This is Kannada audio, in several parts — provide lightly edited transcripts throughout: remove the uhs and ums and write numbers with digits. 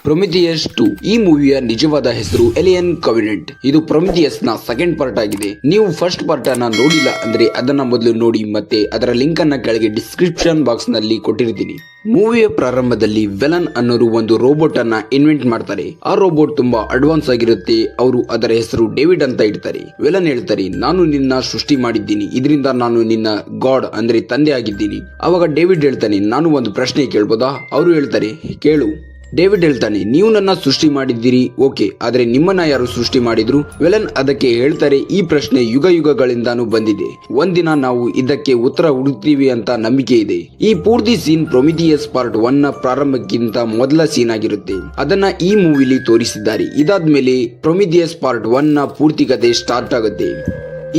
ಪ್ರೊಮಿಥಿಯಸ್ 2 ಈ ಮೂವಿಯ ನಿಜವಾದ ಹೆಸರು ಏಲಿಯನ್ ಕವೆನೆಂಟ್. ಇದು ಪ್ರೊಮಿಥಿಯಸ್ ನ ಸೆಕೆಂಡ್ ಪಾರ್ಟ್ ಆಗಿದೆ. ನೀವು ಫಸ್ಟ್ ಪಾರ್ಟ್ ಅನ್ನ ನೋಡಿಲ್ಲ ಅಂದ್ರೆ ಅದನ್ನ ಮೊದಲು ನೋಡಿ, ಮತ್ತೆ ಅದರ ಲಿಂಕ್ ಅನ್ನ ಕೆಳಗೆ ಡಿಸ್ಕ್ರಿಪ್ಷನ್ ಬಾಕ್ಸ್ ನಲ್ಲಿ ಕೊಟ್ಟಿರ್ತೀನಿ. ಮೂವಿಯ ಪ್ರಾರಂಭದಲ್ಲಿ ವೆಲನ್ ಅನ್ನೋರು ಒಂದು ರೋಬೋಟ್ ಅನ್ನ ಇನ್ವೆಂಟ್ ಮಾಡ್ತಾರೆ. ಆ ರೋಬೋಟ್ ತುಂಬಾ ಅಡ್ವಾನ್ಸ್ ಆಗಿರುತ್ತೆ. ಅವರು ಅದರ ಹೆಸರು ಡೇವಿಡ್ ಅಂತ ಇಡ್ತಾರೆ. ವೆಲನ್ ಹೇಳ್ತಾರೆ, ನಾನು ನಿನ್ನ ಸೃಷ್ಟಿ ಮಾಡಿದ್ದೀನಿ, ಇದರಿಂದ ನಾನು ನಿನ್ನ ಗಾಡ್ ಅಂದ್ರೆ ತಂದೆ ಆಗಿದ್ದೀನಿ. ಅವಾಗ ಡೇವಿಡ್ ಹೇಳ್ತಾನೆ, ನಾನು ಒಂದು ಪ್ರಶ್ನೆ ಕೇಳ್ಬೋದಾ? ಅವರು ಹೇಳ್ತಾರೆ, ಕೇಳು. ಡೇವಿಡ್ ಹೇಳ್ತಾನೆ, ನೀವು ನನ್ನ ಸೃಷ್ಟಿ ಮಾಡಿದ್ದೀರಿ, ಓಕೆ, ಆದ್ರೆ ನಿಮ್ಮನ್ನ ಯಾರು ಸೃಷ್ಟಿ ಮಾಡಿದ್ರು? ವೆಲನ್ ಅದಕ್ಕೆ ಹೇಳ್ತಾರೆ, ಈ ಪ್ರಶ್ನೆ ಯುಗ ಯುಗಗಳಿಂದಾನು ಬಂದಿದೆ. ಒಂದಿನ ನಾವು ಇದಕ್ಕೆ ಉತ್ತರ ಹುಡುಕ್ತೀವಿ ಅಂತ ನಂಬಿಕೆ ಇದೆ. ಈ ಪೂರ್ತಿ ಸೀನ್ ಪ್ರೊಮಿಥಿಯಸ್ ಪಾರ್ಟ್ 1 ನ ಪ್ರಾರಂಭಕ್ಕಿಂತ ಮೊದಲ ಸೀನ್ ಆಗಿರುತ್ತೆ. ಅದನ್ನ ಈ ಮೂವಿಲಿ ತೋರಿಸಿದ್ದಾರೆ. ಇದಾದ್ಮೇಲೆ ಪ್ರೊಮಿಥಿಯಸ್ ಪಾರ್ಟ್ 1 ನ ಪೂರ್ತಿ ಕತೆ ಸ್ಟಾರ್ಟ್ ಆಗುತ್ತೆ.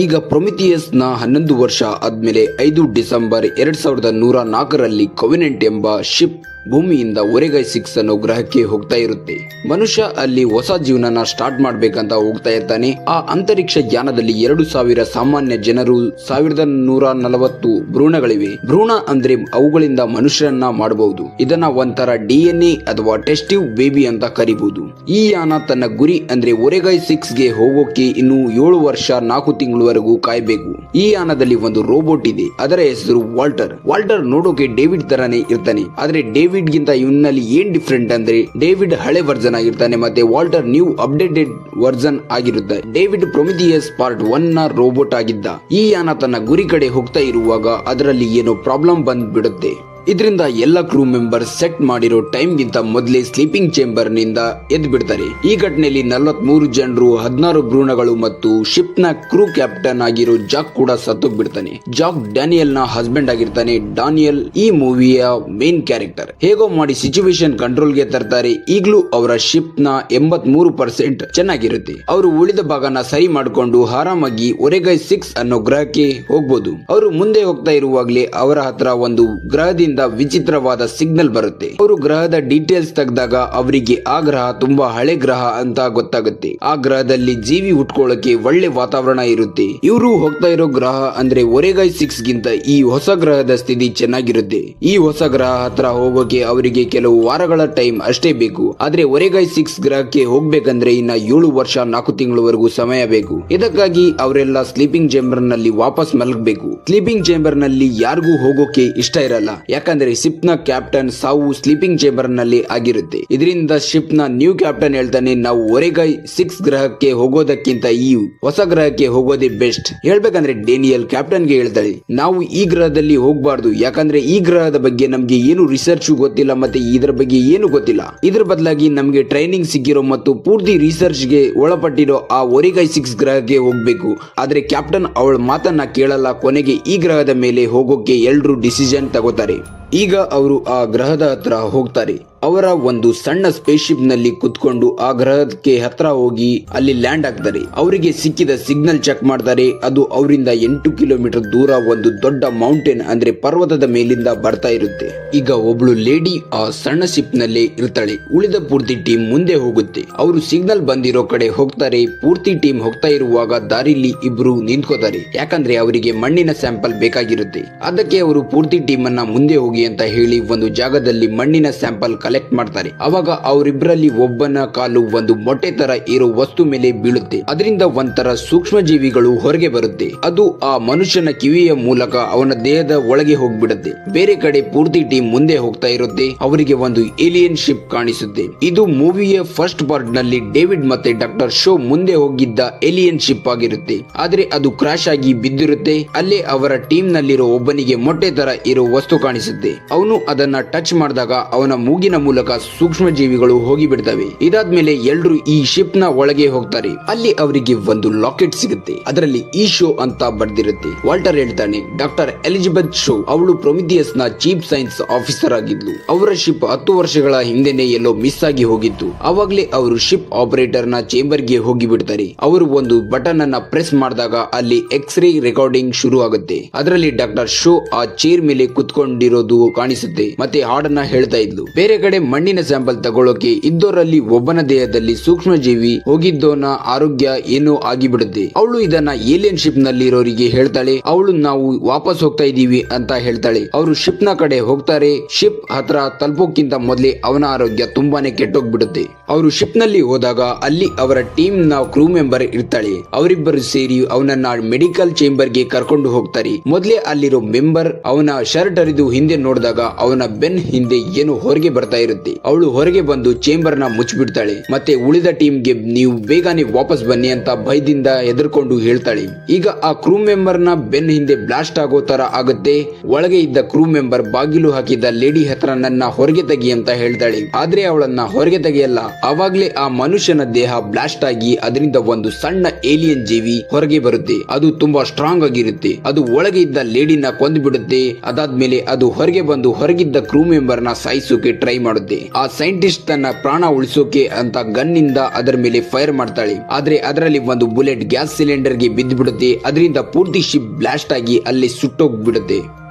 ಈಗ ಪ್ರೊಮಿಥಿಯಸ್ ನ 11 ವರ್ಷ ಆದ್ಮೇಲೆ 5 ಡಿಸೆಂಬರ್ 2104ರಲ್ಲಿ ಕವೆನೆಂಟ್ ಎಂಬ ಶಿಪ್ ಭೂಮಿಯಿಂದ ಒರೆಗೈ 6 ಅನ್ನೋ ಗ್ರಹಕ್ಕೆ ಹೋಗ್ತಾ ಇರುತ್ತೆ. ಮನುಷ್ಯ ಅಲ್ಲಿ ಹೊಸ ಜೀವನನ ಸ್ಟಾರ್ಟ್ ಮಾಡ್ಬೇಕಂತ ಹೋಗ್ತಾ ಇರ್ತಾನೆ. ಆ ಅಂತರಿಕ್ಷ ಯಾನದಲ್ಲಿ 2000 ಸಾಮಾನ್ಯ ಜನರು, 1140 ಭ್ರೂಣಗಳಿವೆ. ಭ್ರೂಣ ಅಂದ್ರೆ ಅವುಗಳಿಂದ ಮನುಷ್ಯರನ್ನ ಮಾಡಬಹುದು. ಇದನ್ನ ಒಂಥರ DNA ಅಥವಾ ಟೆಸ್ಟಿವ್ ಬೇಬಿ ಅಂತ ಕರಿಬಹುದು. ಈ ಯಾನ ತನ್ನ ಗುರಿ ಅಂದ್ರೆ ಒರೆಗೈ 6 ಗೆ ಹೋಗೋಕೆ ಇನ್ನು 7 ವರ್ಷ 4 ತಿಂಗಳವರೆಗೂ ಕಾಯ್ಬೇಕು. ಈ ಯಾನದಲ್ಲಿ ಒಂದು ರೋಬೋಟ್ ಇದೆ. ಅದರ ಹೆಸರು ವಾಲ್ಟರ್. ವಾಲ್ಟರ್ ನೋಡೋಕೆ ಡೇವಿಡ್ ತರಾನೇ ಇರ್ತಾನೆ. ಆದ್ರೆ ಡೇವಿಡ್ ಗಿಂತ ಇವನಲ್ಲಿ ಏನ್ ಡಿಫ್ರೆಂಟ್ ಅಂದ್ರೆ ಡೇವಿಡ್ ಹಳೆ ವರ್ಜನ್ ಆಗಿರ್ತಾನೆ, ಮತ್ತೆ ವಾಲ್ಟರ್ ನ್ಯೂ ಅಪ್ಡೇಟೆಡ್ ವರ್ಜನ್ ಆಗಿರುತ್ತೆ. ಡೇವಿಡ್ ಪ್ರೊಮಿಥಿಯಸ್ ಪಾರ್ಟ್ 1 ನ ರೋಬೋಟ್ ಆಗಿದ್ದ. ಈ ಯಾನ ತನ್ನ ಗುರಿ ಕಡೆ ಹೋಗ್ತಾ ಇರುವಾಗ ಅದರಲ್ಲಿ ಏನೋ ಪ್ರಾಬ್ಲಮ್ ಬಂದ್ಬಿಡುತ್ತೆ. ಇದರಿಂದ ಎಲ್ಲ ಕ್ರೂ ಮೆಂಬರ್ ಸೆಟ್ ಮಾಡಿರೋ ಟೈಮ್ ಗಿಂತ ಮೊದಲೇ ಸ್ಲೀಪಿಂಗ್ ಚೇಂಬರ್ ನಿಂದ ಎದ್ದು ಬಿಡ್ತಾರೆ. ಈ ಘಟನೆಯಲ್ಲಿ 43 ಜನರು, 16 ಭ್ರೂಣಗಳು ಮತ್ತು ಶಿಪ್ ನ ಕ್ರೂ ಕ್ಯಾಪ್ಟನ್ ಆಗಿರೋ ಜಾಕ್ ಕೂಡ ಸತ್ತೋಗ್ಬಿಡ್ತಾನೆ. ಜಾಕ್ ಡ್ಯಾನಿಯಲ್ ನ ಹಸ್ಬೆಂಡ್ ಆಗಿರ್ತಾನೆ. ಡ್ಯಾನಿಯಲ್ ಈ ಮೂವಿಯ ಮೇನ್ ಕ್ಯಾರೆಕ್ಟರ್. ಹೇಗೋ ಮಾಡಿ ಸಿಚುವೇಶನ್ ಕಂಟ್ರೋಲ್ ಗೆ ತರ್ತಾರೆ. ಈಗಲೂ ಅವರ ಶಿಪ್ ನ 83% ಚೆನ್ನಾಗಿರುತ್ತೆ. ಅವರು ಉಳಿದ ಭಾಗನ ಸರಿ ಮಾಡಿಕೊಂಡು ಆರಾಮಾಗಿ ಒರೆಗೈ 6 ಅನ್ನೋ ಗ್ರಹಕ್ಕೆ ಹೋಗ್ಬೋದು. ಅವರು ಮುಂದೆ ಹೋಗ್ತಾ ಇರುವಾಗಲೇ ಅವರ ಹತ್ರ ಒಂದು ಗ್ರಹದಿಂದ ವಿಚಿತ್ರವಾದ ಸಿಗ್ನಲ್ ಬರುತ್ತೆ. ಅವರು ಗ್ರಹದ ಡೀಟೇಲ್ಸ್ ತೆಗೆದಾಗ ಅವರಿಗೆ ಆ ಗ್ರಹ ತುಂಬಾ ಹಳೆ ಗ್ರಹ ಅಂತ ಗೊತ್ತಾಗುತ್ತೆ. ಆ ಗ್ರಹದಲ್ಲಿ ಜೀವಿ ಹುಟ್ಕೊಳ್ಳೋಕೆ ಒಳ್ಳೆ ವಾತಾವರಣ ಇರುತ್ತೆ. ಇವರು ಹೋಗ್ತಾ ಇರೋ ಗ್ರಹ ಅಂದ್ರೆ ಒರೆಗೈ 6 ಗಿಂತ ಈ ಹೊಸ ಗ್ರಹದ ಸ್ಥಿತಿ ಚೆನ್ನಾಗಿರುತ್ತೆ. ಈ ಹೊಸ ಗ್ರಹ ಹತ್ರ ಹೋಗೋಕೆ ಅವರಿಗೆ ಕೆಲವು ವಾರಗಳ ಟೈಮ್ ಅಷ್ಟೇ ಬೇಕು. ಆದ್ರೆ ಒರೆಗೈ 6 ಗ್ರಹಕ್ಕೆ ಹೋಗ್ಬೇಕಂದ್ರೆ ಇನ್ನ 7 ವರ್ಷ 4 ತಿಂಗಳವರೆಗೂ ಸಮಯ ಬೇಕು. ಇದಕ್ಕಾಗಿ ಅವರೆಲ್ಲ ಸ್ಲೀಪಿಂಗ್ ಚೇಂಬರ್ ನಲ್ಲಿ ವಾಪಸ್ ಮಲಗಬೇಕು. ಸ್ಲೀಪಿಂಗ್ ಚೇಂಬರ್ ನಲ್ಲಿ ಯಾರಿಗೂ ಹೋಗೋಕೆ ಇಷ್ಟ ಇರಲ್ಲ, ಯಾಕಂದ್ರೆ ಶಿಪ್ ನ ಕ್ಯಾಪ್ಟನ್ ಸಾವು ಸ್ಲೀಪಿಂಗ್ ಚೇಂಬರ್ ನಲ್ಲಿ ಆಗಿರುತ್ತೆ. ಇದರಿಂದ ಶಿಪ್ ನ ನ್ಯೂ ಕ್ಯಾಪ್ಟನ್ ಹೇಳ್ತಾನೆ, ನಾವು ಒರೆಗೈ 6 ಗ್ರಹಕ್ಕೆ ಹೋಗೋದಕ್ಕಿಂತ ಈ ಹೊಸ ಗ್ರಹಕ್ಕೆ ಹೋಗೋದೇ ಬೆಸ್ಟ್. ಹೇಳ್ಬೇಕಂದ್ರೆ ಡೇನಿಯಲ್ ಕ್ಯಾಪ್ಟನ್ ಗೆ ಹೇಳ್ತಾಳೆ, ನಾವು ಈ ಗ್ರಹದಲ್ಲಿ ಹೋಗಬಾರ್ದು, ಯಾಕಂದ್ರೆ ಈ ಗ್ರಹದ ಬಗ್ಗೆ ನಮ್ಗೆ ಏನು ರಿಸರ್ಚ್ ಗೊತ್ತಿಲ್ಲ, ಮತ್ತೆ ಇದರ ಬಗ್ಗೆ ಏನು ಗೊತ್ತಿಲ್ಲ. ಇದ್ರ ಬದಲಾಗಿ ನಮ್ಗೆ ಟ್ರೈನಿಂಗ್ ಸಿಕ್ಕಿರೋ ಮತ್ತು ಪೂರ್ತಿ ರಿಸರ್ಚ್ ಗೆ ಒಳಪಟ್ಟಿರೋ ಆ ಒರೆಗೈ 6 ಗ್ರಹಕ್ಕೆ ಹೋಗ್ಬೇಕು. ಆದ್ರೆ ಕ್ಯಾಪ್ಟನ್ ಅವಳ ಮಾತನ್ನ ಕೇಳಲ್ಲ. ಕೊನೆಗೆ ಈ ಗ್ರಹದ ಮೇಲೆ ಹೋಗೋಕೆ ಎಲ್ರು ಡಿಸಿಷನ್ ತಗೋತಾರೆ. ಈಗ ಅವರು ಆ ಗ್ರಹದ ಹತ್ರ ಹೋಗ್ತಾರೆ. ಅವರ ಒಂದು ಸಣ್ಣ ಸ್ಪೇಸ್ ಶಿಪ್ ನಲ್ಲಿ ಕುತ್ಕೊಂಡು ಆ ಗ್ರಹಕ್ಕೆ ಹತ್ರ ಹೋಗಿ ಅಲ್ಲಿ ಲ್ಯಾಂಡ್ ಆಗ್ತಾರೆ. ಅವರಿಗೆ ಸಿಕ್ಕಿದ ಸಿಗ್ನಲ್ ಚೆಕ್ ಮಾಡ್ತಾರೆ. ಅದು ಅವರಿಂದ 8 ಕಿಲೋಮೀಟರ್ ದೂರ ಒಂದು ದೊಡ್ಡ ಮೌಂಟೇನ್ ಅಂದ್ರೆ ಪರ್ವತದ ಮೇಲಿಂದ ಬರ್ತಾ ಇರುತ್ತೆ. ಈಗ ಒಬ್ಳು ಲೇಡಿ ಆ ಸಣ್ಣ ಶಿಪ್ ನಲ್ಲೇ ಇರ್ತಾಳೆ. ಉಳಿದ ಪೂರ್ತಿ ಟೀಮ್ ಮುಂದೆ ಹೋಗುತ್ತೆ. ಅವರು ಸಿಗ್ನಲ್ ಬಂದಿರೋ ಕಡೆ ಹೋಗ್ತಾರೆ. ಪೂರ್ತಿ ಟೀಮ್ ಹೋಗ್ತಾ ಇರುವಾಗ ದಾರಿಲಿ ಇಬ್ರು ನಿಂತ್ಕೋತಾರೆ, ಯಾಕಂದ್ರೆ ಅವರಿಗೆ ಮಣ್ಣಿನ ಸ್ಯಾಂಪಲ್ ಬೇಕಾಗಿರುತ್ತೆ. ಅದಕ್ಕೆ ಅವರು ಪೂರ್ತಿ ಟೀಮ್ ಅನ್ನ ಮುಂದೆ ಹೋಗಿ ಅಂತ ಹೇಳಿ ಒಂದು ಜಾಗದಲ್ಲಿ ಮಣ್ಣಿನ ಸ್ಯಾಂಪಲ್ ಕಲೆಕ್ಟ್ ಮಾಡ್ತಾರೆ. ಅವಾಗ ಅವರಿಬ್ಬರಲ್ಲಿ ಒಬ್ಬನ ಕಾಲು ಒಂದು ಮೊಟ್ಟೆ ತರ ಇರೋ ವಸ್ತು ಮೇಲೆ ಬೀಳುತ್ತೆ. ಅದರಿಂದ ಒಂಥರ ಸೂಕ್ಷ್ಮ ಜೀವಿಗಳು ಹೊರಗೆ ಬರುತ್ತೆ. ಅದು ಆ ಮನುಷ್ಯನ ಕಿವಿಯ ಮೂಲಕ ಅವನ ದೇಹದ ಒಳಗೆ ಹೋಗ್ಬಿಡುತ್ತೆ. ಬೇರೆ ಕಡೆ ಪೂರ್ತಿ ಟೀಮ್ ಮುಂದೆ ಹೋಗ್ತಾ ಇರುತ್ತೆ. ಅವರಿಗೆ ಒಂದು ಏಲಿಯನ್ ಶಿಪ್ ಕಾಣಿಸುತ್ತೆ. ಇದು ಮೂವಿಯ ಫಸ್ಟ್ ಪಾರ್ಟ್ ನಲ್ಲಿ ಡೇವಿಡ್ ಮತ್ತೆ ಡಾಕ್ಟರ್ ಶೋ ಮುಂದೆ ಹೋಗಿದ್ದ ಏಲಿಯನ್ ಶಿಪ್ ಆಗಿರುತ್ತೆ. ಆದ್ರೆ ಅದು ಕ್ರಾಶ್ ಆಗಿ ಬಿದ್ದಿರುತ್ತೆ. ಅಲ್ಲೇ ಅವರ ಟೀಮ್ ನಲ್ಲಿರೋ ಒಬ್ಬನಿಗೆ ಮೊಟ್ಟೆ ತರ ಇರೋ ವಸ್ತು ಕಾಣಿಸುತ್ತೆ. ಅವನು ಅದನ್ನ ಟಚ್ ಮಾಡಿದಾಗ ಅವನ ಮೂಗಿನ ಮೂಲಕ ಸೂಕ್ಷ್ಮ ಜೀವಿಗಳು ಹೋಗಿ ಬಿಡ್ತವೆ. ಇದಾದ್ಮೇಲೆ ಎಲ್ರು ಈ ಶಿಪ್ ನ ಒಳಗೆ ಹೋಗ್ತಾರೆ. ಅಲ್ಲಿ ಅವರಿಗೆ ಒಂದು ಲಾಕೆಟ್ ಸಿಗುತ್ತೆ. ಅದರಲ್ಲಿ ಈ ಶೋ ಅಂತ ಬರ್ದಿರುತ್ತೆ. ವಾಲ್ಟರ್ ಹೇಳ್ತಾನೆ, ಡಾಕ್ಟರ್ ಎಲಿಜಬೆತ್ ಶೋ ಅವಳು ಪ್ರೊಮಿಥಿಯಸ್ ನ ಚೀಫ್ ಸೈನ್ಸ್ ಆಫೀಸರ್ ಆಗಿದ್ಲು. ಅವರ ಶಿಪ್ 10 ವರ್ಷಗಳ ಹಿಂದೆನೆ ಎಲ್ಲೋ ಮಿಸ್ ಆಗಿ ಹೋಗಿತ್ತು. ಅವಾಗ್ಲೇ ಅವರು ಶಿಪ್ ಆಪರೇಟರ್ ನ ಚೇಂಬರ್ ಗೆ ಹೋಗಿ ಬಿಡ್ತಾರೆ. ಅವರು ಒಂದು ಬಟನ್ ಅನ್ನ ಪ್ರೆಸ್ ಮಾಡಿದಾಗ ಅಲ್ಲಿ ಎಕ್ಸ್ರೇ ರೆಕಾರ್ಡಿಂಗ್ ಶುರು ಆಗುತ್ತೆ. ಅದರಲ್ಲಿ ಡಾಕ್ಟರ್ ಶೋ ಆ ಚೇರ್ ಮೇಲೆ ಕುತ್ಕೊಂಡಿರೋದು ಕಾಣಿಸುತ್ತೆ. ಮತ್ತೆ ಹಾಡನ್ನ ಹೇಳ್ತಾ ಇದ್ಲು. ಬೇರೆ ಕಡೆ ಮಣ್ಣಿನ ಸ್ಯಾಂಪಲ್ ತಗೊಳ್ಳೋಕೆ ಇದ್ದೋರಲ್ಲಿ ಒಬ್ಬನ ದೇಹದಲ್ಲಿ ಸೂಕ್ಷ್ಮ ಜೀವಿ ಹೋಗಿದ್ದೋನ ಆರೋಗ್ಯ ಏನೋ ಆಗಿಬಿಡುತ್ತೆ. ಅವಳು ಇದನ್ನ ಏಲಿಯನ್ ಶಿಪ್ ನಲ್ಲಿರೋರಿಗೆ ಹೇಳ್ತಾಳೆ. ಅವಳು ನಾವು ವಾಪಸ್ ಹೋಗ್ತಾ ಇದೀವಿ ಅಂತ ಹೇಳ್ತಾಳೆ. ಅವರು ಶಿಪ್ ನ ಕಡೆ ಹೋಗ್ತಾರೆ. ಶಿಪ್ ಹತ್ರ ತಲುಪೋಕ್ಕಿಂತ ಮೊದಲೇ ಅವನ ಆರೋಗ್ಯ ತುಂಬಾನೇ ಕೆಟ್ಟೋಗ್ಬಿಡುತ್ತೆ. ಅವರು ಶಿಪ್ ನಲ್ಲಿ ಹೋದಾಗ ಅಲ್ಲಿ ಅವರ ಟೀಮ್ ನ ಕ್ರೂ ಮೆಂಬರ್ ಇರ್ತಾಳೆ. ಅವರಿಬ್ಬರು ಸೇರಿ ಅವನನ್ನ ಮೆಡಿಕಲ್ ಚೇಂಬರ್ ಗೆ ಕರ್ಕೊಂಡು ಹೋಗ್ತಾರೆ. ಮೊದಲೇ ಅಲ್ಲಿರೋ ಮೆಂಬರ್ ಅವನ ಶರ್ಟ್ ಹರಿದು ಹಿಂದೆ ನೋಡಿದಾಗ ಅವನ ಬೆನ್ ಹಿಂದೆ ಏನು ಹೊರಗೆ ಬರ್ತಾ ಇರುತ್ತೆ. ಅವಳು ಹೊರಗೆ ಬಂದು ಚೇಂಬರ್ ನ ಮುಚ್ಚಿಬಿಡ್ತಾಳೆ. ಮತ್ತೆ ಉಳಿದ ಟೀಮ್ ಗೆ ನೀವು ಬೇಗನೆ ವಾಪಸ್ ಬನ್ನಿ ಅಂತ ಭಯದಿಂದ ಹೆದರ್ಕೊಂಡು ಹೇಳ್ತಾಳೆ. ಈಗ ಆ ಕ್ರೂ ಮೆಂಬರ್ ನ ಬೆನ್ ಹಿಂದೆ ಬ್ಲಾಸ್ಟ್ ಆಗೋ ತರ ಆಗುತ್ತೆ. ಒಳಗೆ ಇದ್ದ ಕ್ರೂ ಮೆಂಬರ್ ಬಾಗಿಲು ಹಾಕಿದ್ದ ಲೇಡಿ ಹತ್ರ ನನ್ನ ಹೊರಗೆ ತೆಗಿ ಅಂತ ಹೇಳ್ತಾಳೆ. ಆದ್ರೆ ಅವಳನ್ನ ಹೊರಗೆ ತೆಗೆಯಲ್ಲ. ಆವಾಗ್ಲೇ ಆ ಮನುಷ್ಯನ ದೇಹ ಬ್ಲಾಸ್ಟ್ ಆಗಿ ಅದರಿಂದ ಒಂದು ಸಣ್ಣ ಏಲಿಯನ್ ಜೀವಿ ಹೊರಗೆ ಬರುತ್ತೆ. ಅದು ತುಂಬಾ ಸ್ಟ್ರಾಂಗ್ ಆಗಿರುತ್ತೆ. ಅದು ಒಳಗೆ ಇದ್ದ ಲೇಡಿನ ಕೊಂದು ಬಿಡುತ್ತೆ. ಅದಾದ್ಮೇಲೆ ಅದು ಹೊರಗೆ ಬಂದು ಹೊರಗಿದ್ದ ಕ್ರೂ ಮೆಂಬರ್ ನ ಸಾಯಿಸೋಕೆ ಟ್ರೈ ಮಾಡುತ್ತೆ. ಆ ಸೈಂಟಿಸ್ಟ್ ತನ್ನ ಪ್ರಾಣ ಉಳಿಸೋಕೆ ಅಂತ ಗನ್ ನಿಂದ ಅದರ ಮೇಲೆ ಫೈರ್ ಮಾಡ್ತಾಳೆ. ಆದ್ರೆ ಅದರಲ್ಲಿ ಒಂದು ಬುಲೆಟ್ ಗ್ಯಾಸ್ ಸಿಲಿಂಡರ್ ಗೆ ಬಿದ್ದು ಬಿಡುತ್ತೆ. ಅದರಿಂದ ಪೂರ್ತಿ ಶಿಪ್ ಬ್ಲಾಸ್ಟ್ ಆಗಿ ಅಲ್ಲಿ ಸುಟ್ಟೋಗ್ಬಿಡುತ್ತೆ.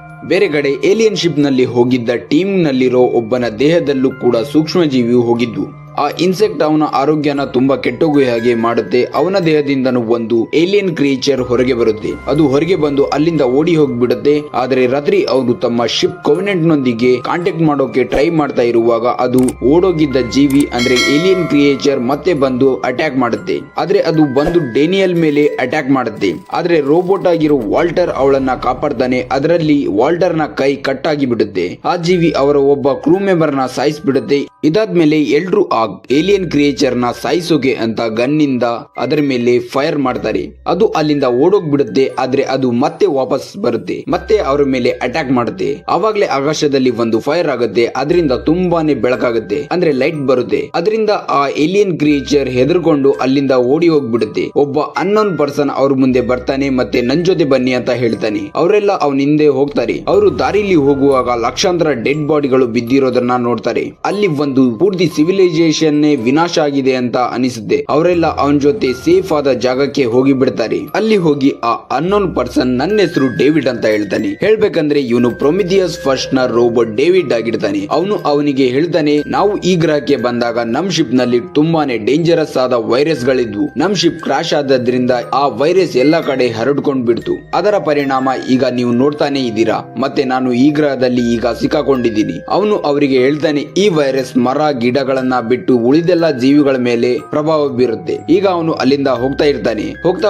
ಬೇರೆ ಕಡೆ ಏಲಿಯನ್ ಶಿಪ್ ನಲ್ಲಿ ಹೋಗಿದ್ದ ಟೀಮ್ ನಲ್ಲಿರೋ ಒಬ್ಬನ ದೇಹದಲ್ಲೂ ಕೂಡ ಸೂಕ್ಷ್ಮ ಜೀವಿಯು ಹೋಗಿದ್ವು. ಆ ಇನ್ಸೆಕ್ಟ್ ಅವನ ಆರೋಗ್ಯನ ತುಂಬಾ ಕೆಟ್ಟೋಗುವ ಹಾಗೆ ಮಾಡುತ್ತೆ. ಅವನ ದೇಹದಿಂದನೂ ಒಂದು ಏಲಿಯನ್ ಕ್ರಿಯೇಚರ್ ಹೊರಗೆ ಬರುತ್ತೆ. ಅದು ಹೊರಗೆ ಬಂದು ಅಲ್ಲಿಂದ ಓಡಿ ಹೋಗ್ಬಿಡುತ್ತೆ. ಆದರೆ ರಾತ್ರಿ ಅವರು ತಮ್ಮ ಶಿಪ್ ಕೋವೆನೆಂಟ್ ನೊಂದಿಗೆ ಕಾಂಟ್ಯಾಕ್ಟ್ ಮಾಡೋಕೆ ಟ್ರೈ ಮಾಡ್ತಾ ಇರುವಾಗ ಅದು ಓಡೋಗಿದ್ದ ಜೀವಿ ಅಂದ್ರೆ ಏಲಿಯನ್ ಕ್ರಿಯೇಚರ್ ಮತ್ತೆ ಬಂದು ಅಟ್ಯಾಕ್ ಮಾಡುತ್ತೆ. ಆದ್ರೆ ಅದು ಬಂದು ಡೇನಿಯಲ್ ಮೇಲೆ ಅಟ್ಯಾಕ್ ಮಾಡುತ್ತೆ. ಆದ್ರೆ ರೋಬೋಟ್ ಆಗಿರೋ ವಾಲ್ಟರ್ ಅವಳನ್ನ ಕಾಪಾಡ್ತಾನೆ. ಅದರಲ್ಲಿ ವಾಲ್ಟರ್ ನ ಕೈ ಕಟ್ ಆಗಿ ಬಿಡುತ್ತೆ. ಆ ಜೀವಿ ಅವರ ಒಬ್ಬ ಕ್ರೂ ಮೆಂಬರ್ ನ ಸಾಯಿಸ್ಬಿಡುತ್ತೆ. ಇದಾದ್ಮೇಲೆ ಎಲ್ರು ಆ ಏಲಿಯನ್ ಕ್ರಿಯೇಚರ್ ನ ಸಾಯಿಸೋಕೆ ಅಂತ ಗನ್ ನಿಂದ ಅದರ ಮೇಲೆ ಫೈರ್ ಮಾಡ್ತಾರೆ. ಅದು ಅಲ್ಲಿಂದ ಓಡೋಗ್ಬಿಡುತ್ತೆ. ಆದ್ರೆ ಅದು ಮತ್ತೆ ವಾಪಸ್ ಬರುತ್ತೆ. ಮತ್ತೆ ಅವರ ಮೇಲೆ ಅಟ್ಯಾಕ್ ಮಾಡುತ್ತೆ. ಆವಾಗ್ಲೇ ಆಕಾಶದಲ್ಲಿ ಒಂದು ಫೈರ್ ಆಗುತ್ತೆ. ಅದರಿಂದ ತುಂಬಾನೇ ಬೆಳಕಾಗುತ್ತೆ ಅಂದ್ರೆ ಲೈಟ್ ಬರುತ್ತೆ. ಅದರಿಂದ ಆ ಏಲಿಯನ್ ಕ್ರಿಯೇಚರ್ ಹೆದರ್ಕೊಂಡು ಅಲ್ಲಿಂದ ಓಡಿ ಹೋಗ್ಬಿಡುತ್ತೆ. ಒಬ್ಬ ಅನ್ನೋನ್ ಪರ್ಸನ್ ಅವ್ರ ಮುಂದೆ ಬರ್ತಾನೆ. ಮತ್ತೆ ನನ್ ಜೊತೆ ಬನ್ನಿ ಅಂತ ಹೇಳ್ತಾನೆ. ಅವರೆಲ್ಲ ಅವನ ಹಿಂದೆ ಹೋಗ್ತಾರೆ. ಅವರು ದಾರಿಲಿ ಹೋಗುವಾಗ ಲಕ್ಷಾಂತರ ಡೆಡ್ ಬಾಡಿಗಳು ಬಿದ್ದಿರೋದನ್ನ ನೋಡ್ತಾರೆ. ಅಲ್ಲಿ ಒಂದು ಪೂರ್ತಿ ಸಿವಿಲೈಸೇಷನ್ ವಿನಾಶ ಆಗಿದೆ ಅಂತ ಅನಿಸುತ್ತೆ. ಅವರೆಲ್ಲ ಅವನ ಜೊತೆ ಸೇಫ್ ಆದ ಜಾಗಕ್ಕೆ ಹೋಗಿ ಬಿಡ್ತಾರೆ. ಅಲ್ಲಿ ಹೋಗಿ ಆ ಅನ್ನೋನ್ ಪರ್ಸನ್ ನನ್ನ ಹೆಸರು ಡೇವಿಡ್ ಅಂತ ಹೇಳ್ತಾನೆ. ಹೇಳ್ಬೇಕಂದ್ರೆ ಇವನು ಪ್ರೊಮಿಥಿಯಸ್ ಫಸ್ಟ್ ನ ರೋಬೋಟ್ ಡೇವಿಡ್ ಆಗಿರ್ತಾನೆ. ಅವನು ಅವನಿಗೆ ಹೇಳ್ತಾನೆ, ನಾವು ಈ ಗ್ರಹಕ್ಕೆ ಬಂದಾಗ ನಮ್ ಶಿಪ್ ನಲ್ಲಿ ತುಂಬಾನೇ ಡೇಂಜರಸ್ ಆದ ವೈರಸ್ ಗಳಿದ್ವು. ನಮ್ ಶಿಪ್ ಕ್ರಾಶ್ ಆದ್ರಿಂದ ಆ ವೈರಸ್ ಎಲ್ಲಾ ಕಡೆ ಹರಡ್ಕೊಂಡ್ ಬಿಡ್ತು. ಅದರ ಪರಿಣಾಮ ಈಗ ನೀವು ನೋಡ್ತಾನೆ ಇದ್ದೀರಾ. ಮತ್ತೆ ನಾನು ಈ ಗ್ರಹದಲ್ಲಿ ಈಗ ಸಿಕ್ಕಾಕೊಂಡಿದ್ದೀನಿ. ಅವನು ಅವರಿಗೆ ಹೇಳ್ತಾನೆ, ಈ ವೈರಸ್ ಮರ ಗಿಡಗಳನ್ನ ಬಿಟ್ಟು ಉಳಿದೆಲ್ಲ ಜೀವಿಗಳ ಮೇಲೆ ಪ್ರಭಾವ ಬೀರುತ್ತೆ. ಈಗ ಅವನು ಅಲ್ಲಿಂದ ಹೋಗ್ತಾ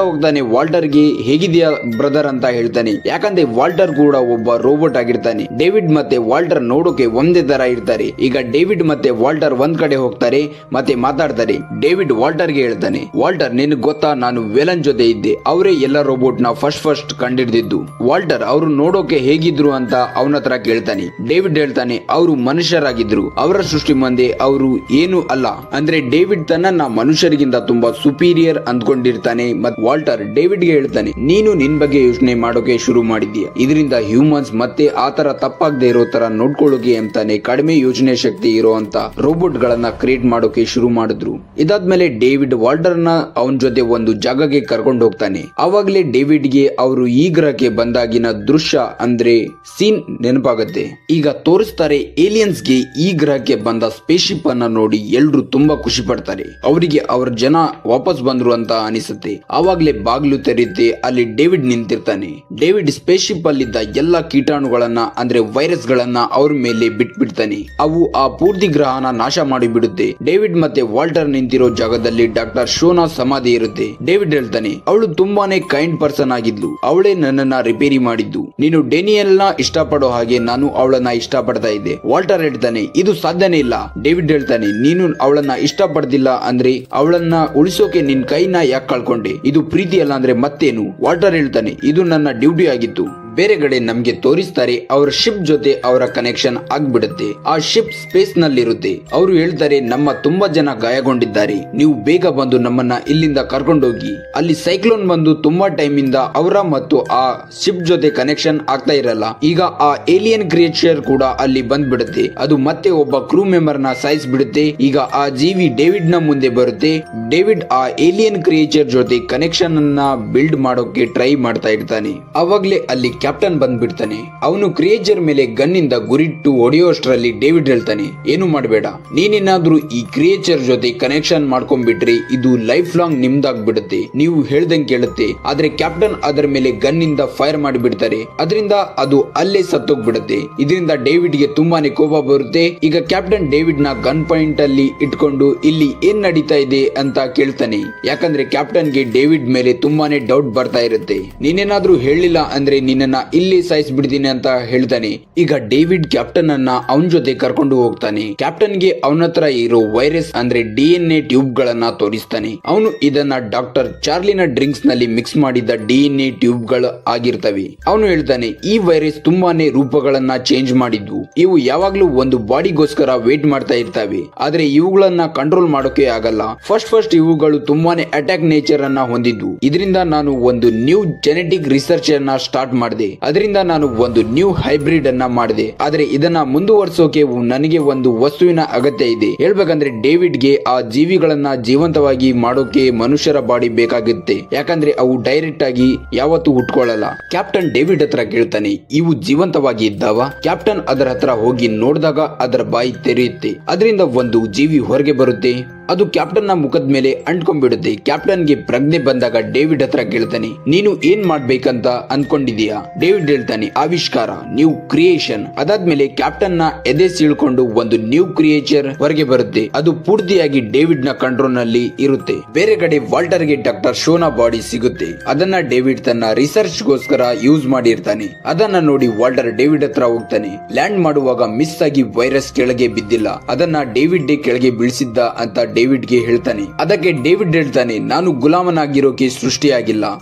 ಹೋಗ್ತಾನೆ ವಾಲ್ಟರ್ ಗೆ ಹೇಗಿದೆಯಾ ಬ್ರದರ್ ಅಂತ ಹೇಳ್ತಾನೆ. ಯಾಕಂದ್ರೆ ವಾಲ್ಟರ್ ಕೂಡ ಒಬ್ಬ ರೋಬೋಟ್ ಆಗಿರ್ತಾನೆ. ಡೇವಿಡ್ ಮತ್ತೆ ವಾಲ್ಟರ್ ನೋಡೋಕೆ ಒಂದೇ ತರ ಇರ್ತಾರೆ. ಈಗ ಡೇವಿಡ್ ಮತ್ತೆ ವಾಲ್ಟರ್ ಒಂದ್ ಕಡೆ ಹೋಗ್ತಾರೆ ಮತ್ತೆ ಮಾತಾಡ್ತಾರೆ. ಡೇವಿಡ್ ವಾಲ್ಟರ್ ಗೆ ಹೇಳ್ತಾನೆ, ವಾಲ್ಟರ್ ನಿನಗೆ ಗೊತ್ತಾ, ನಾನು ವೇಲನ್ ಜೊತೆ ಇದ್ದೆ. ಅವರೇ ಎಲ್ಲ ರೋಬೋಟ್ ನ ಫಸ್ಟ್ ಕಂಡಿಡ್ದಿದ್ದು. ವಾಲ್ಟರ್ ಅವರು ನೋಡೋಕೆ ಹೇಗಿದ್ರು ಅಂತ ಅವನ ಹತ್ರ ಕೇಳ್ತಾನೆ. ಡೇವಿಡ್ ಹೇಳ್ತಾನೆ, ಅವರು ಮನುಷ್ಯರಾಗಿದ್ರು. ಅವರ ಸೃಷ್ಟಿ ಮುಂದೆ ಅವರು ಏನು ಅಲ್ಲ. ಅಂದ್ರೆ ಡೇವಿಡ್ ತನ್ನ ಮನುಷ್ಯರಿಗಿಂತ ತುಂಬಾ ಸುಪೀರಿಯರ್ ಅಂದ್ಕೊಂಡಿರ್ತಾನೆ. ಮತ್ ವಾಲ್ಟರ್ ಡೇವಿಡ್ ಗೆ ಹೇಳ್ತಾನೆ, ನೀನು ನಿನ್ ಬಗ್ಗೆ ಯೋಚನೆ ಮಾಡೋಕೆ ಶುರು ಮಾಡಿದ್ಯಾ. ಇದರಿಂದ ಹ್ಯೂಮನ್ಸ್ ಮತ್ತೆ ಆತರ ತಪ್ಪಾಗದೆ ಇರೋ ತರ ನೋಡ್ಕೊಳ್ಳೋಕೆ ಅಂತಾನೆ ಕಡಿಮೆ ಯೋಚನೆ ಶಕ್ತಿ ಇರುವಂತ ರೋಬೋಟ್ ಗಳನ್ನ ಕ್ರಿಯೇಟ್ ಮಾಡೋಕೆ ಶುರು ಮಾಡಿದ್ರು. ಇದಾದ್ಮೇಲೆ ಡೇವಿಡ್ ವಾಲ್ಟರ್ ನ ಅವನ ಜೊತೆ ಒಂದು ಜಾಗಕ್ಕೆ ಕರ್ಕೊಂಡು ಹೋಗ್ತಾನೆ. ಅವಾಗ್ಲೇ ಡೇವಿಡ್ ಗೆ ಅವರು ಈ ಗ್ರಹಕ್ಕೆ ಬಂದಾಗಿನ ದೃಶ್ಯ ಅಂದ್ರೆ ಸೀನ್ ನೆನಪಾಗುತ್ತೆ. ಈಗ ತೋರಿಸ್ತಾರೆ ಏಲಿಯನ್ಸ್ ಗೆ ಈ ಗ್ರಹಕ್ಕೆ ಬಂದ ಸ್ಪೇಸ್ ಶಿಪ್ ಅನ್ನ ನೋಡಿ ಎಲ್ರು ತುಂಬಾ ಖುಷಿ ಪಡ್ತಾರೆ. ಅವರಿಗೆ ಅವ್ರ ಜನ ವಾಪಸ್ ಬಂದ್ರು ಅಂತ ಅನಿಸುತ್ತೆ. ಆವಾಗ್ಲೇ ಬಾಗ್ಲು ತೆರೆಯುತ್ತೆ. ಅಲ್ಲಿ ಡೇವಿಡ್ ನಿಂತಿರ್ತಾನೆ. ಡೇವಿಡ್ ಸ್ಪೇಸ್ ಶಿಪ್ ಅಲ್ಲಿದ್ದ ಎಲ್ಲಾ ಕೀಟಾಣುಗಳನ್ನ ಅಂದ್ರೆ ವೈರಸ್ ಗಳನ್ನ ಅವ್ರ ಮೇಲೆ ಬಿಟ್ಬಿಡ್ತಾನೆ. ಅವು ಆ ಪೂರ್ತಿ ಗ್ರಹನ ನಾಶ ಮಾಡಿಬಿಡುತ್ತೆ. ಡೇವಿಡ್ ಮತ್ತೆ ವಾಲ್ಟರ್ ನಿಂತಿರೋ ಜಾಗದಲ್ಲಿ ಡಾಕ್ಟರ್ ಶೋನಾ ಸಮಾಧಿ ಇರುತ್ತೆ. ಡೇವಿಡ್ ಹೇಳ್ತಾನೆ, ಅವಳು ತುಂಬಾನೇ ಕೈಂಡ್ ಪರ್ಸನ್ ಆಗಿದ್ಲು. ಅವಳೇ ನನ್ನನ್ನ ರಿಪೇರಿ ಮಾಡಿದ್ದು. ನೀನು ಡೇನಿಯಲ್ ನ ಇಷ್ಟಪಡೋ ಹಾಗೆ ನಾನು ಅವಳನ್ನ ಇಷ್ಟಪಡ್ತಾ ಇದ್ದೆ. ವಾಲ್ಟರ್ ಹೇಳ್ತಾನೆ, ಇದು ಸಾಧ್ಯನೇ ಇಲ್ಲ. ಡೇವಿಡ್ ಹೇಳ್ತಾನೆ, ನೀನು ಅವಳನ್ನ ಇಷ್ಟಪಡ್ತಿಲ್ಲ ಅಂದ್ರೆ ಅವಳನ್ನ ಉಳಿಸೋಕೆ ನಿನ್ ಕೈನ ಯಾಕೆ ಕಳ್ಕೊಂಡೆ? ಇದು ಪ್ರೀತಿ ಅಲ್ಲ ಅಂದ್ರೆ ಮತ್ತೇನು? ವಾಲ್ಟರ್ ಹೇಳ್ತಾನೆ, ಇದು ನನ್ನ ಡ್ಯೂಟಿ ಆಗಿತ್ತು. ಬೇರೆ ಕಡೆ ನಮ್ಗೆ ತೋರಿಸ್ತಾರೆ ಅವರ ಶಿಪ್ ಜೊತೆ ಅವರ ಕನೆಕ್ಷನ್ ಆಗ್ಬಿಡುತ್ತೆ. ಆ ಶಿಪ್ ಸ್ಪೇಸ್ ನಲ್ಲಿರುತ್ತೆ. ಅವರು ಹೇಳ್ತಾರೆ, ನಮ್ಮ ತುಂಬಾ ಜನ ಗಾಯಗೊಂಡಿದ್ದಾರೆ, ನೀವು ಬೇಗ ಬಂದು ನಮ್ಮನ್ನ ಇಲ್ಲಿಂದ ಕರ್ಕೊಂಡೋಗಿ. ಅಲ್ಲಿ ಸೈಕ್ಲೋನ್ ಬಂದು ತುಂಬಾ ಟೈಮ್ ಇಂದ ಅವರ ಮತ್ತು ಆ ಶಿಪ್ ಜೊತೆ ಕನೆಕ್ಷನ್ ಆಗ್ತಾ ಇರಲ್ಲ. ಈಗ ಆ ಏಲಿಯನ್ ಕ್ರಿಯೇಚರ್ ಕೂಡ ಅಲ್ಲಿ ಬಂದ್ಬಿಡುತ್ತೆ. ಅದು ಮತ್ತೆ ಒಬ್ಬ ಕ್ರೂ ಮೆಂಬರ್ ನ ಸಾಯಿಸ್ಬಿಡುತ್ತೆ. ಈಗ ಆ ಜೀವಿ ಡೇವಿಡ್ ನ ಮುಂದೆ ಬರುತ್ತೆ. ಡೇವಿಡ್ ಆ ಏಲಿಯನ್ ಕ್ರಿಯೇಚರ್ ಜೊತೆ ಕನೆಕ್ಷನ್ ಅನ್ನ ಬಿಲ್ಡ್ ಮಾಡೋಕೆ ಟ್ರೈ ಮಾಡ್ತಾ ಇರ್ತಾನೆ. ಅವಾಗ್ಲೇ ಅಲ್ಲಿ ಕ್ಯಾಪ್ಟನ್ ಬಂದ್ಬಿಡ್ತಾನೆ. ಅವನು ಕ್ರಿಯೇಚರ್ ಮೇಲೆ ಗನ್ನಿಂದ ಗುರಿಟ್ಟು ಹೊಡೆಯೋಷ್ಟರಲ್ಲಿ ಡೇವಿಡ್ ಹೇಳ್ತಾನೆ, ಏನು ಮಾಡಬೇಡ, ನೀನೇನಾದ್ರೂ ಈ ಕ್ರಿಯೇಚರ್ ಜೊತೆ ಕನೆಕ್ಷನ್ ಮಾಡ್ಕೊಂಡ್ಬಿಟ್ರೆ ಇದು ಲೈಫ್ ಲಾಂಗ್ ನಿಮ್ದಾಗ್ಬಿಡುತ್ತೆ, ನೀವು ಹೇಳ್ದಂಗೆ ಕೇಳುತ್ತೆ. ಆದ್ರೆ ಕ್ಯಾಪ್ಟನ್ ಅದರ ಮೇಲೆ ಗನ್ನಿಂದ ಫೈರ್ ಮಾಡಿಬಿಡ್ತಾರೆ, ಅದರಿಂದ ಅದು ಅಲ್ಲೇ ಸತ್ತೋಗ್ಬಿಡುತ್ತೆ. ಇದರಿಂದ ಡೇವಿಡ್ ಗೆ ತುಂಬಾನೇ ಕೋಪ ಬರುತ್ತೆ. ಈಗ ಕ್ಯಾಪ್ಟನ್ ಡೇವಿಡ್ ನ ಗನ್ ಪಾಯಿಂಟ್ ಅಲ್ಲಿ ಇಟ್ಕೊಂಡು ಇಲ್ಲಿ ಏನ್ ನಡೀತಾ ಇದೆ ಅಂತ ಕೇಳ್ತಾನೆ. ಯಾಕಂದ್ರೆ ಕ್ಯಾಪ್ಟನ್ ಗೆ ಡೇವಿಡ್ ಮೇಲೆ ತುಂಬಾನೇ ಡೌಟ್ ಬರ್ತಾ ಇರುತ್ತೆ. ನೀನೇನಾದ್ರೂ ಹೇಳಿಲ್ಲ ಅಂದ್ರೆ ನಿನ್ನನ್ನ ಇಲ್ಲಿ ಸಾಯಿಸ್ಬಿಡ್ತೀನಿ ಅಂತ ಹೇಳ್ತಾನೆ. ಈಗ ಡೇವಿಡ್ ಕ್ಯಾಪ್ಟನ್ ಅನ್ನ ಅವನ ಜೊತೆ ಕರ್ಕೊಂಡು ಹೋಗ್ತಾನೆ. ಕ್ಯಾಪ್ಟನ್ ಗೆ ಅವನ ಹತ್ರ ಇರೋ ವೈರಸ್ ಅಂದ್ರೆ DNA ಟ್ಯೂಬ್ ಗಳನ್ನ ತೋರಿಸ್ತಾನೆ. ಅವನು ಇದನ್ನ ಡಾಕ್ಟರ್ ಚಾರ್ಲಿನ ಡ್ರಿಂಕ್ಸ್ ನಲ್ಲಿ ಮಿಕ್ಸ್ ಮಾಡಿದ DNA ಟ್ಯೂಬ್ ಗಳು ಆಗಿರ್ತವೆ. ಅವನು ಹೇಳ್ತಾನೆ, ಈ ವೈರಸ್ ತುಂಬಾನೇ ರೂಪಗಳನ್ನ ಚೇಂಜ್ ಮಾಡಿದ್ವು. ಇವು ಯಾವಾಗ್ಲೂ ಒಂದು ಬಾಡಿಗೋಸ್ಕರ ವೇಟ್ ಮಾಡ್ತಾ ಇರ್ತವೆ, ಆದ್ರೆ ಇವುಗಳನ್ನ ಕಂಟ್ರೋಲ್ ಮಾಡೋಕೆ ಆಗಲ್ಲ. ಫಸ್ಟ್ ಇವುಗಳು ತುಂಬಾನೇ ಅಟ್ಯಾಕ್ ನೇಚರ್ ಅನ್ನ ಹೊಂದಿದ್ವು. ಇದರಿಂದ ನಾನು ಒಂದು ನ್ಯೂ ಜೆನೆಟಿಕ್ ರಿಸರ್ಚ್ ಅನ್ನ ಸ್ಟಾರ್ಟ್ ಮಾಡಿದೆ. ಅದರಿಂದ ನಾನು ಒಂದು ನ್ಯೂ ಹೈಬ್ರಿಡ್ ಅನ್ನ ಮಾಡಿದೆ. ಆದ್ರೆ ಇದನ್ನ ಮುಂದುವರಿಸೋಕೆ ನನಗೆ ಒಂದು ವಸ್ತುವಿನ ಅಗತ್ಯ ಇದೆ. ಹೇಳ್ಬೇಕಂದ್ರೆ ಡೇವಿಡ್ ಗೆ ಆ ಜೀವಿಗಳನ್ನ ಜೀವಂತವಾಗಿ ಮಾಡೋಕೆ ಮನುಷ್ಯರ ಬಾಡಿ ಬೇಕಾಗುತ್ತೆ. ಯಾಕಂದ್ರೆ ಅವು ಡೈರೆಕ್ಟ್ ಆಗಿ ಯಾವತ್ತೂ ಹುಟ್ಕೊಳ್ಳಲ್ಲ. ಕ್ಯಾಪ್ಟನ್ ಡೇವಿಡ್ ಹತ್ರ ಕೇಳ್ತಾನೆ, ಇವು ಜೀವಂತವಾಗಿ ಇದ್ದಾವ? ಕ್ಯಾಪ್ಟನ್ ಅದರ ಹತ್ರ ಹೋಗಿ ನೋಡಿದಾಗ ಅದರ ಬಾಯಿ ತೆರೆಯುತ್ತೆ. ಅದರಿಂದ ಒಂದು ಜೀವಿ ಹೊರಗೆ ಬರುತ್ತೆ. ಅದು ಕ್ಯಾಪ್ಟನ್ ನ ಮುಖದ ಮೇಲೆ ಅಂಟ್ಕೊಂಡ್ಬಿಡುತ್ತೆ. ಕ್ಯಾಪ್ಟನ್ ಗೆ ಪ್ರಜ್ಞೆ ಬಂದಾಗ ಡೇವಿಡ್ ಹತ್ರ ಕೇಳ್ತಾನೆ, ನೀನು ಏನ್ ಮಾಡ್ಬೇಕಂತ ಅನ್ಕೊಂಡಿದೀಯಾ? ಡೇವಿಡ್ ಹೇಳ್ತಾನೆ, ಆವಿಷ್ಕಾರ, ನ್ಯೂ ಕ್ರಿಯೇಷನ್. ಅದಾದ್ಮೇಲೆ ಕ್ಯಾಪ್ಟನ್ ನ ಎದೆ ಸೀಳ್ಕೊಂಡು ಒಂದು ನ್ಯೂ ಕ್ರಿಯೇಚರ್ ಹೊರಗೆ ಬರುತ್ತೆ. ಅದು ಪೂರ್ತಿಯಾಗಿ ಡೇವಿಡ್ ನ ಕಂಟ್ರೋಲ್ ನಲ್ಲಿ ಇರುತ್ತೆ. ಬೇರೆ ಕಡೆ ವಾಲ್ಟರ್ ಗೆ ಡಾಕ್ಟರ್ ಶೋನ ಬಾಡಿ ಸಿಗುತ್ತೆ. ಅದನ್ನ ಡೇವಿಡ್ ತನ್ನ ರಿಸರ್ಚ್ ಗೋಸ್ಕರ ಯೂಸ್ ಮಾಡಿರ್ತಾನೆ. ಅದನ್ನ ನೋಡಿ ವಾಲ್ಟರ್ ಡೇವಿಡ್ ಹತ್ರ ಹೋಗ್ತಾನೆ. ಲ್ಯಾಂಡ್ ಮಾಡುವಾಗ ಮಿಸ್ ಆಗಿ ವೈರಸ್ ಕೆಳಗೆ ಬಿದ್ದಿಲ್ಲ, ಅದನ್ನ ಡೇವಿಡ್ ಕೆಳಗೆ ಬೀಳಿಸಿದ್ದ ಅಂತ ಡೇವಿಡ್ ಗೆ ಹೇಳ್ತಾನೆ. ಅದಕ್ಕೆ ಡೇವಿಡ್ ಹೇಳ್ತಾನೆ, ನಾನು ಗುಲಾಮನಾಗಿರೋಕೆ ಸೃಷ್ಟಿಯಾಗಿಲ್ಲ.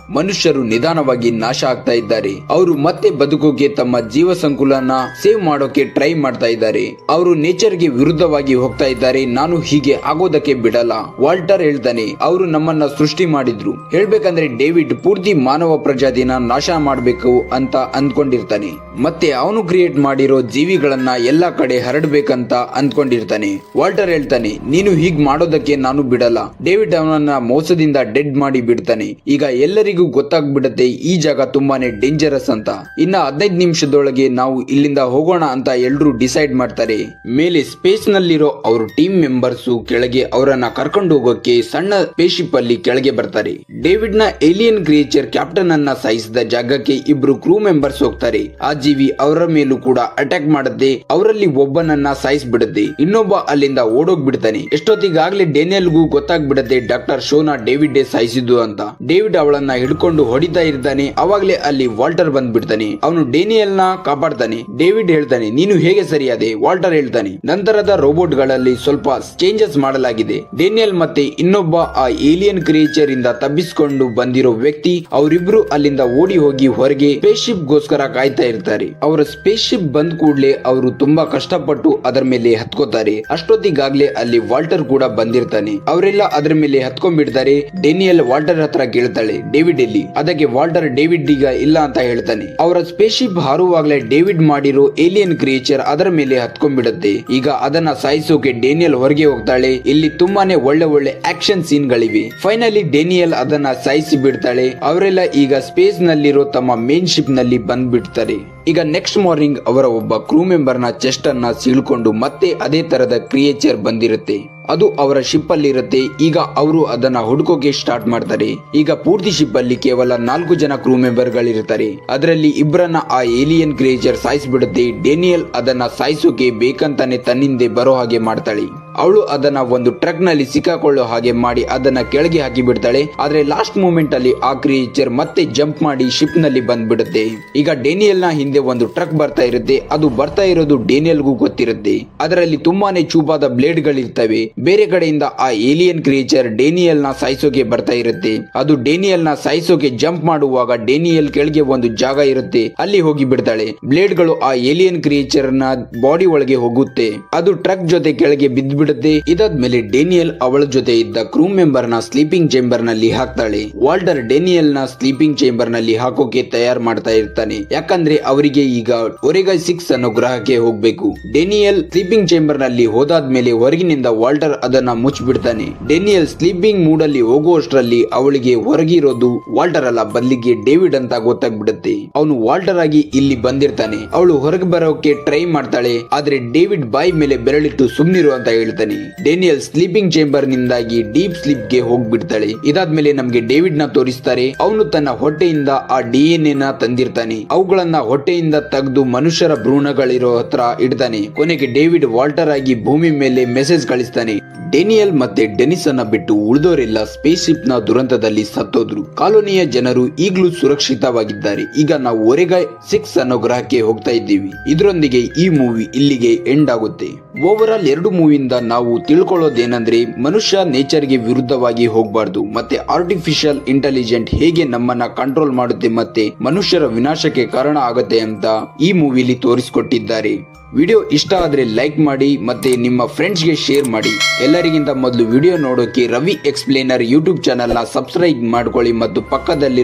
ಮನುಷ್ಯರು ನಿಧಾನವಾಗಿ ನಾಶ ಆಗ್ತಾ ಇದ್ದಾರೆ. ಅವರು ಮತ್ತೆ ಬದುಕೋಕೆ ತಮ್ಮ ಜೀವ ಸಂಕುಲನ ಸೇವ್ ಮಾಡೋಕೆ ಟ್ರೈ ಮಾಡ್ತಾ ಇದ್ದಾರೆ. ಅವರು ನೇಚರ್ ಗೆ ವಿರುದ್ಧವಾಗಿ ಹೋಗ್ತಾ ಇದ್ದಾರೆ. ನಾನು ಹೀಗೆ ಆಗೋದಕ್ಕೆ ಬಿಡಲ್ಲ. ವಾಲ್ಟರ್ ಹೇಳ್ತಾನೆ, ಅವರು ನಮ್ಮನ್ನ ಸೃಷ್ಟಿ ಮಾಡಿದ್ರು. ಹೇಳ್ಬೇಕಂದ್ರೆ ಡೇವಿಡ್ ಪೂರ್ತಿ ಮಾನವ ಪ್ರಜಾತಿನ ನಾಶ ಮಾಡಬೇಕು ಅಂತ ಅಂದ್ಕೊಂಡಿರ್ತಾನೆ. ಮತ್ತೆ ಅವನು ಕ್ರಿಯೇಟ್ ಮಾಡಿರೋ ಜೀವಿಗಳನ್ನ ಎಲ್ಲಾ ಕಡೆ ಹರಡ್ಬೇಕಂತ ಅಂದ್ಕೊಂಡಿರ್ತಾನೆ. ವಾಲ್ಟರ್ ಹೇಳ್ತಾನೆ, ನೀನು ಹೀಗ್ ಮಾಡೋದಕ್ಕೆ ನಾನು ಬಿಡಲ್ಲ. ಡೇವಿಡ್ ಅವನನ್ನ ಮೋಸದಿಂದ ಡೆಡ್ ಮಾಡಿ ಬಿಡ್ತಾನೆ. ಈಗ ಎಲ್ಲರಿಗೂ ಗೊತ್ತಾಗ್ಬಿಡತ್ತೆ ಈ ಜಾಗ ತುಂಬಾನೇ ಡೇಂಜರಸ್ ಅಂತ. ಇನ್ನ 15 ನಿಮಿಷದೊಳಗೆ ನಾವು ಇಲ್ಲಿಂದ ಹೋಗೋಣ ಅಂತ ಎಲ್ರು ಡಿಸೈಡ್ ಮಾಡ್ತಾರೆ. ಮೇಲೆ ಸ್ಪೇಸ್ ನಲ್ಲಿರೋ ಅವ್ರ ಟೀಮ್ ಮೆಂಬರ್ಸ್ ಕೆಳಗೆ ಅವರನ್ನ ಕರ್ಕೊಂಡು ಹೋಗೋಕೆ ಸಣ್ಣ ಸ್ಪೇಸ್ಶಿಪ್ ಅಲ್ಲಿ ಕೆಳಗೆ ಬರ್ತಾರೆ. ಡೇವಿಡ್ ನ ಏಲಿಯನ್ ಕ್ರಿಯೇಚರ್ ಕ್ಯಾಪ್ಟನ್ ಅನ್ನ ಸಾಯಿಸಿದ ಜಾಗಕ್ಕೆ ಇಬ್ರು ಕ್ರೂ ಮೆಂಬರ್ಸ್ ಹೋಗ್ತಾರೆ. ಆ ಜೀವಿ ಅವರ ಮೇಲೂ ಕೂಡ ಅಟ್ಯಾಕ್ ಮಾಡುತ್ತೆ. ಅವರಲ್ಲಿ ಒಬ್ಬನನ್ನ ಸಾಯಿಸ್ಬಿಡುತ್ತೆ. ಇನ್ನೊಬ್ಬ ಅಲ್ಲಿಂದ ಓಡೋಗ್ಬಿಡ್ತಾನೆ. ಎಷ್ಟೊತ್ತಿಗಾಗ್ಲೇ ಡೇನಿಯಲ್ಗೂ ಗೊತ್ತಾಗ್ಬಿಡುತ್ತೆ ಡಾಕ್ಟರ್ ಶೋನ ಡೇವಿಡ್ ಸಾಯಿಸಿದ್ದು ಅಂತ. ಡೇವಿಡ್ ಅವಳನ್ನ ಹಿಡ್ಕೊಂಡು ಹೊಡಿತಾ ಇರ್ತಾನೆ. ಅವಾಗ್ಲೇ ಅಲ್ಲಿ ವಾಲ್ಟರ್ ಬಂದ್ಬಿಡ್ತಾನೆ. ಅವನು ಡೇನಿಯಲ್ ನ ಕಾಪಾಡ್ತಾನೆ. ಡೇವಿಡ್ ಹೇಳ್ತಾನೆ, ನೀನು ಹೇಗೆ ಸರಿಯಾದೆ? ವಾಲ್ಟರ್ ಹೇಳ್ತಾನೆ, ನಂತರದ ರೋಬೋಟ್ ಗಳಲ್ಲಿ ಸ್ವಲ್ಪ ಚೇಂಜಸ್ ಮಾಡಲಾಗಿದೆ. ಡೇನಿಯಲ್ ಮತ್ತೆ ಇನ್ನೊಬ್ಬ ಆ ಏಲಿಯನ್ ಕ್ರಿಯೇಚರ್ ಇಂದ ತಪ್ಪಿಸಿಕೊಂಡು ಬಂದಿರೋ ವ್ಯಕ್ತಿ ಅವರಿಬ್ರು ಅಲ್ಲಿಂದ ಓಡಿ ಹೋಗಿ ಹೊರಗೆ ಸ್ಪೇಸ್ ಶಿಪ್ ಗೋಸ್ಕರ ಕಾಯ್ತಾ ಇರ್ತಾರೆ. ಅವರ ಸ್ಪೇಸ್ ಶಿಪ್ ಬಂದ್ ಕೂಡ್ಲೆ ಅವರು ತುಂಬಾ ಕಷ್ಟಪಟ್ಟು ಅದರ ಮೇಲೆ ಹತ್ಕೋತಾರೆ. ಅಷ್ಟೊತ್ತಿಗಾಗ್ಲೇ ಅಲ್ಲಿ ವಾಲ್ಟರ್ ಕೂಡ ಬಂದಿರ್ತಾನೆ. ಅವರೆಲ್ಲ ಅದರ ಮೇಲೆ ಹತ್ಕೊಂಡ್ಬಿಡ್ತಾರೆ. ಡೇನಿಯಲ್ ವಾಲ್ಟರ್ ಹತ್ರ ಕೇಳ್ತಾಳೆ, ಡೇವಿಡ್ ಎಲ್ಲಿ? ಅದಕ್ಕೆ ವಾಲ್ಟರ್ ಡೇವಿಡ್ ಈಗ ಇಲ್ಲ ಅಂತ ಹೇಳ್ತಾನೆ. ಅವರ ಸ್ಪೇಸ್ ಶಿಪ್ ಹಾರುವಾಗ್ಲೇ ಡೇವಿಡ್ ಮಾಡಿರೋ ಏಲಿಯನ್ ಕ್ರಿಯೇಚರ್ ಅದರ ಮೇಲೆ ಹತ್ಕೊಂಡ್ಬಿಡುತ್ತೆ. ಈಗ ಅದನ್ನ ಸಾಯಿಸೋಕೆ ಡೇನಿಯಲ್ ಹೊರಗೆ ಹೋಗ್ತಾಳೆ. ಇಲ್ಲಿ ತುಂಬಾನೇ ಒಳ್ಳೆ ಆಕ್ಷನ್ ಸೀನ್ ಗಳಿವೆ. ಫೈನಲಿ ಡೇನಿಯಲ್ ಅದನ್ನ ಸಾಯಿಸಿ ಬಿಡ್ತಾಳೆ. ಅವರೆಲ್ಲ ಈಗ ಸ್ಪೇಸ್ ನಲ್ಲಿರೋ ತಮ್ಮ ಮೇನ್ ಶಿಪ್ ನಲ್ಲಿ ಬಂದ್ಬಿಡ್ತಾರೆ. ಈಗ ನೆಕ್ಸ್ಟ್ ಮಾರ್ನಿಂಗ್ ಅವರ ಒಬ್ಬ ಕ್ರೂ ಮೆಂಬರ್ ನ ಚೆಸ್ಟ್ ಅನ್ನ ಸೀಳ್ಕೊಂಡು ಮತ್ತೆ ಅದೇ ತರದ ಕ್ರಿಯೇಚರ್ ಬಂದಿರುತ್ತೆ. ಅದು ಅವರ ಶಿಪ್ ಅಲ್ಲಿ ಇರುತ್ತೆ. ಈಗ ಅವರು ಅದನ್ನ ಹುಡುಕೋಕೆ ಸ್ಟಾರ್ಟ್ ಮಾಡ್ತಾರೆ. ಈಗ ಪೂರ್ತಿ ಶಿಪ್ ಅಲ್ಲಿ ಕೇವಲ 4 ಜನ ಕ್ರೂ ಮೆಂಬರ್ ಗಳಿರ್ತಾರೆ. ಅದರಲ್ಲಿ ಇಬ್ಬರನ್ನ ಆ ಏಲಿಯನ್ ಕ್ರಿಯೇಚರ್ ಸಾಯಿಸ್ಬಿಡುತ್ತೆ. ಡೇನಿಯಲ್ ಅದನ್ನ ಸಾಯಿಸೋಕೆ ಬೇಕಂತಾನೆ ತನ್ನಿಂದೆ ಬರೋ ಹಾಗೆ ಮಾಡ್ತಾಳೆ. ಅವಳು ಅದನ್ನ ಒಂದು ಟ್ರಕ್ ನಲ್ಲಿ ಸಿಕ್ಕಾಕೊಳ್ಳೋ ಹಾಗೆ ಮಾಡಿ ಅದನ್ನ ಕೆಳಗೆ ಹಾಕಿ ಬಿಡ್ತಾಳೆ. ಆದ್ರೆ ಲಾಸ್ಟ್ ಮೂಮೆಂಟ್ ಅಲ್ಲಿ ಆ ಕ್ರಿಯೇಚರ್ ಮತ್ತೆ ಜಂಪ್ ಮಾಡಿ ಶಿಪ್ ನಲ್ಲಿ ಬಂದ್ಬಿಡುತ್ತೆ. ಈಗ ಡೇನಿಯಲ್ ನ ಹಿಂದೆ ಒಂದು ಟ್ರಕ್ ಬರ್ತಾ ಇರುತ್ತೆ. ಅದು ಬರ್ತಾ ಇರೋದು ಡೇನಿಯಲ್ಗೂ ಗೊತ್ತಿರುತ್ತೆ. ಅದರಲ್ಲಿ ತುಂಬಾನೇ ಚೂಪಾದ ಬ್ಲೇಡ್ ಗಳಿರ್ತವೆ. ಬೇರೆ ಕಡೆಯಿಂದ ಆ ಏಲಿಯನ್ ಕ್ರಿಯೇಚರ್ ಡೇನಿಯಲ್ ನ ಸಾಯಿಸೋಕೆ ಬರ್ತಾ ಇರುತ್ತೆ. ಅದು ಡೇನಿಯಲ್ ನ ಸಾಯಿಸೋಕೆ ಜಂಪ್ ಮಾಡುವಾಗ ಡೇನಿಯಲ್ ಕೆಳಗೆ ಒಂದು ಜಾಗ ಇರುತ್ತೆ, ಅಲ್ಲಿ ಹೋಗಿ ಬಿಡ್ತಾಳೆ. ಬ್ಲೇಡ್ ಗಳು ಆ ಏಲಿಯನ್ ಕ್ರಿಯೇಚರ್ ನ ಬಾಡಿ ಒಳಗೆ ಹೋಗುತ್ತೆ. ಅದು ಟ್ರಕ್ ಜೊತೆ ಕೆಳಗೆ ಬಿದ್ದು ಹೋಗ್ಬಿಡುತ್ತೆ. ಇದಾದ್ಮೇಲೆ ಡೇನಿಯಲ್ ಅವಳ ಜೊತೆ ಇದ್ದ ಕ್ರೂ ಮೆಂಬರ್ ನ ಸ್ಲೀಪಿಂಗ್ ಚೇಂಬರ್ ನಲ್ಲಿ ಹಾಕ್ತಾಳೆ. ವಾಲ್ಟರ್ ಡೇನಿಯಲ್ ನ ಸ್ಲೀಪಿಂಗ್ ಚೇಂಬರ್ ನಲ್ಲಿ ಹಾಕೋಕೆ ತಯಾರು ಮಾಡ್ತಾ ಇರ್ತಾನೆ, ಯಾಕಂದ್ರೆ ಅವರಿಗೆ ಈಗ ಒರೆಗಾ 6 ಅನ್ನೋ ಗ್ರಹಕ್ಕೆ ಹೋಗ್ಬೇಕು. ಡೇನಿಯಲ್ ಸ್ಲೀಪಿಂಗ್ ಚೇಂಬರ್ ನಲ್ಲಿ ಹೋದಾದ್ಮೇಲೆ ಹೊರಗಿನಿಂದ ವಾಲ್ಟರ್ ಅದನ್ನ ಮುಚ್ಚಿಬಿಡ್ತಾನೆ. ಡೇನಿಯಲ್ ಸ್ಲೀಪಿಂಗ್ ಮೂಡ್ ಅಲ್ಲಿ ಹೋಗುವಷ್ಟರಲ್ಲಿ ಅವಳಿಗೆ ಹೊರಗಿರೋದು ವಾಲ್ಟರ್ ಅಲ್ಲ, ಬದಲಿಗೆ ಡೇವಿಡ್ ಅಂತ ಗೊತ್ತಾಗ್ಬಿಡುತ್ತೆ. ಅವನು ವಾಲ್ಟರ್ ಆಗಿ ಇಲ್ಲಿ ಬಂದಿರ್ತಾನೆ. ಅವಳು ಹೊರಗೆ ಬರೋಕೆ ಟ್ರೈ ಮಾಡ್ತಾಳೆ, ಆದ್ರೆ ಡೇವಿಡ್ ಬಾಯಿ ಮೇಲೆ ಬೆರಳಿಟ್ಟು ಸುಮ್ನಿರು ಅಂತ ಹೇಳ್ತಾನೆ. ಡೇನಿಯಲ್ ಸ್ಲೀಪಿಂಗ್ ಚೇಂಬರ್ ನಿಂದಾಗಿ ಡೀಪ್ ಸ್ಲೀಪ್ ಗೆ ಹೋಗ್ಬಿಡ್ತಾಳೆ. ಇದಾದ್ಮೇಲೆ ನಮ್ಗೆ ಡೇವಿಡ್ ನ ತೋರಿಸ್ತಾರೆ. ಅವನು ತನ್ನ ಹೊಟ್ಟೆಯಿಂದ ಆ DNA ನ ತಂದಿರ್ತಾನೆ. ಅವುಗಳನ್ನ ಹೊಟ್ಟೆಯಿಂದ ತೆಗೆದು ಮನುಷ್ಯರ ಭ್ರೂಣಗಳಿರೋ ಹತ್ರ ಇಡ್ತಾನೆ. ಕೊನೆಗೆ ಡೇವಿಡ್ ವಾಲ್ಟರ್ ಆಗಿ ಭೂಮಿ ಮೇಲೆ ಮೆಸೇಜ್ ಕಳಿಸ್ತಾನೆ. ಡೇನಿಯಲ್ ಮತ್ತೆ ಡೆನಿಸ್ ಅನ್ನ ಬಿಟ್ಟು ಉಳಿದವರೆಲ್ಲ ಸ್ಪೇಸ್ ಶಿಪ್ ನ ದುರಂತದಲ್ಲಿ ಸತ್ತೋದ್ರು. ಕಾಲೋನಿಯ ಜನರು ಈಗಲೂ ಸುರಕ್ಷಿತವಾಗಿದ್ದಾರೆ. ಈಗ ನಾವು ಒರೆಗಾ 6 ಅನ್ನೋ ಗ್ರಹಕ್ಕೆ ಹೋಗ್ತಾ ಇದ್ದೀವಿ. ಇದರೊಂದಿಗೆ ಈ ಮೂವಿ ಇಲ್ಲಿಗೆ ಎಂಡ್ ಆಗುತ್ತೆ. ಓವರ್ ಆಲ್ 2 ಮೂವಿಯಿಂದ ನಾವು ತಿಳ್ಕೊಳ್ಳೋದೇನಂದ್ರೆ, ಮನುಷ್ಯ ನೇಚರ್ಗೆ ವಿರುದ್ಧವಾಗಿ ಹೋಗಬಾರ್ದು, ಮತ್ತೆ ಆರ್ಟಿಫಿಷಿಯಲ್ ಇಂಟೆಲಿಜೆಂಟ್ ಹೇಗೆ ನಮ್ಮನ್ನ ಕಂಟ್ರೋಲ್ ಮಾಡುತ್ತೆ ಮತ್ತೆ ಮನುಷ್ಯರ ವಿನಾಶಕ್ಕೆ ಕಾರಣ ಆಗುತ್ತೆ ಅಂತ ಈ ಮೂವಿಲಿ ತೋರಿಸಿಕೊಟ್ಟಿದ್ದಾರೆ. ವಿಡಿಯೋ ಇಷ್ಟ ಆದ್ರೆ ಲೈಕ್ ಮಾಡಿ ಮತ್ತೆ ನಿಮ್ಮ ಫ್ರೆಂಡ್ಸ್ ಗೆ ಶೇರ್ ಮಾಡಿ. ಎಲ್ಲರಿಗಿಂತ ಮೊದಲು ವಿಡಿಯೋ ನೋಡೋಕೆ ರವಿ ಎಕ್ಸ್ಪ್ಲೇನರ್ ಯೂಟ್ಯೂಬ್ ಚಾನೆಲ್ ನ ಸಬ್ಸ್ಕ್ರೈಬ್ ಮಾಡ್ಕೊಳ್ಳಿ ಮತ್ತು ಪಕ್ಕದಲ್ಲಿ